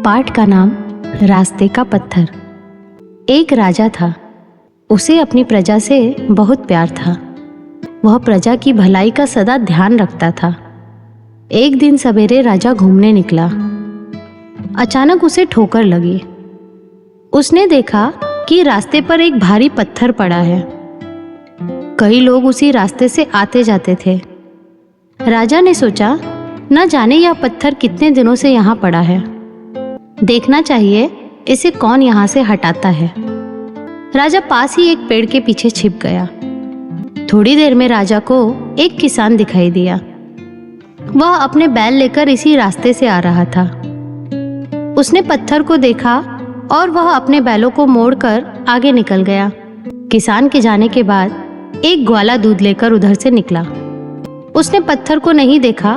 पाठ का नाम रास्ते का पत्थर। एक राजा था, उसे अपनी प्रजा से बहुत प्यार था। वह प्रजा की भलाई का सदा ध्यान रखता था। एक दिन सवेरे राजा घूमने निकला। अचानक उसे ठोकर लगी। उसने देखा कि रास्ते पर एक भारी पत्थर पड़ा है। कई लोग उसी रास्ते से आते जाते थे। राजा ने सोचा, न जाने यह पत्थर कितने दिनों से यहाँ पड़ा है। देखना चाहिए इसे कौन यहाँ से हटाता है। राजा पास ही एक पेड़ के पीछे छिप गया। थोड़ी देर में राजा को एक किसान दिखाई दिया। वह अपने बैल लेकर इसी रास्ते से आ रहा था। उसने पत्थर को देखा और वह अपने बैलों को मोड़कर आगे निकल गया। किसान के जाने के बाद एक ग्वाला दूध लेकर उधर से निकला। उसने पत्थर को नहीं देखा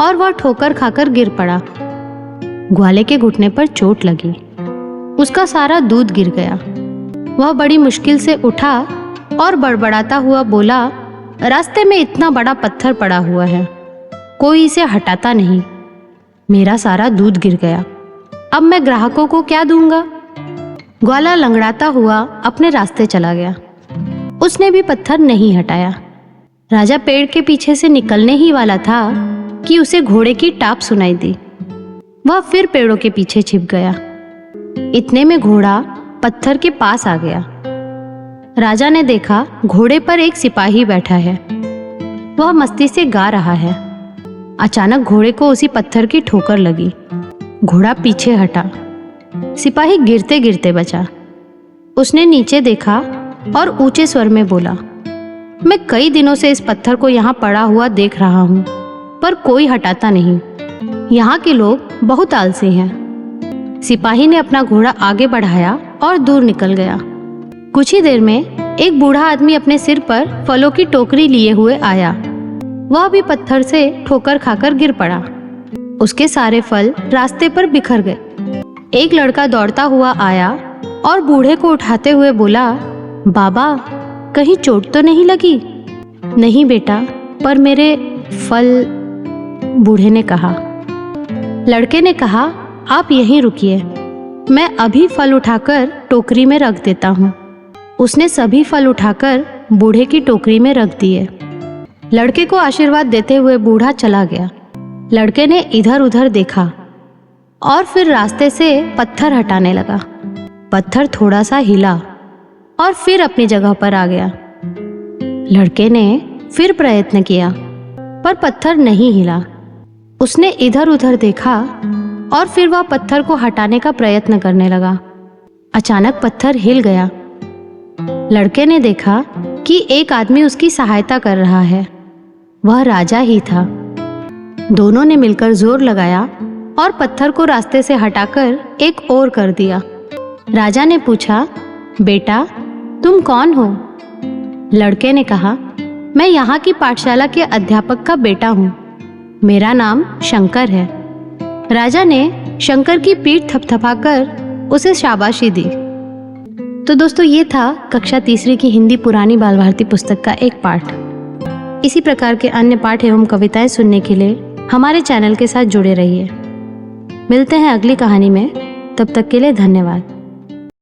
और वह ठोकर खाकर गिर पड़ा। ग्वाले के घुटने पर चोट लगी। उसका सारा दूध गिर गया। वह बड़ी मुश्किल से उठा और बड़बड़ाता हुआ बोला, रास्ते में इतना बड़ा पत्थर पड़ा हुआ है, कोई इसे हटाता नहीं। मेरा सारा दूध गिर गया, अब मैं ग्राहकों को क्या दूंगा। ग्वाला लंगड़ाता हुआ अपने रास्ते चला गया। उसने भी पत्थर नहीं हटाया। राजा पेड़ के पीछे से निकलने ही वाला था कि उसे घोड़े की टाप सुनाई दी। वह फिर पेड़ों के पीछे छिप गया। इतने में घोड़ा पत्थर के पास आ गया। राजा ने देखा घोड़े पर एक सिपाही बैठा है। वह मस्ती से गा रहा है। अचानक घोड़े को उसी पत्थर की ठोकर लगी। घोड़ा पीछे हटा। सिपाही गिरते गिरते बचा। उसने नीचे देखा और ऊंचे स्वर में बोला, मैं कई दिनों से इस पत्थर को यहाँ पड़ा हुआ देख रहा हूँ, पर कोई हटाता नहीं। यहाँ के लोग बहुत आलसी हैं। सिपाही ने अपना घोड़ा आगे बढ़ाया और दूर निकल गया। कुछ ही देर में एक बूढ़ा आदमी अपने सिर पर फलों की टोकरी लिए हुए आया। वह भी पत्थर से ठोकर खाकर गिर पड़ा। उसके सारे फल रास्ते पर बिखर गए। एक लड़का दौड़ता हुआ आया और बूढ़े को उठाते हुए बोला, बाबा, कहीं चोट तो नहीं लगी? नहीं बेटा, पर मेरे फल, बूढ़े ने कहा। लड़के ने कहा, आप यहीं रुकिए, मैं अभी फल उठाकर टोकरी में रख देता हूँ। उसने सभी फल उठाकर बूढ़े की टोकरी में रख दिए। लड़के को आशीर्वाद देते हुए बूढ़ा चला गया। लड़के ने इधर उधर देखा और फिर रास्ते से पत्थर हटाने लगा। पत्थर थोड़ा सा हिला और फिर अपनी जगह पर आ गया। लड़के ने फिर प्रयत्न किया, पर पत्थर नहीं हिला। उसने इधर उधर देखा और फिर वह पत्थर को हटाने का प्रयत्न करने लगा। अचानक पत्थर हिल गया। लड़के ने देखा कि एक आदमी उसकी सहायता कर रहा है। वह राजा ही था। दोनों ने मिलकर जोर लगाया और पत्थर को रास्ते से हटाकर एक ओर कर दिया। राजा ने पूछा, बेटा, तुम कौन हो? लड़के ने कहा, मैं यहाँ की पाठशाला के अध्यापक का बेटा हूँ। मेरा नाम शंकर है। राजा ने शंकर की पीठ थपथपाकर उसे शाबाशी दी। तो दोस्तों, ये था कक्षा तीसरी की हिंदी पुरानी बाल भारती पुस्तक का एक पाठ। इसी प्रकार के अन्य पाठ एवं कविताएं सुनने के लिए हमारे चैनल के साथ जुड़े रहिए। मिलते हैं अगली कहानी में। तब तक के लिए धन्यवाद।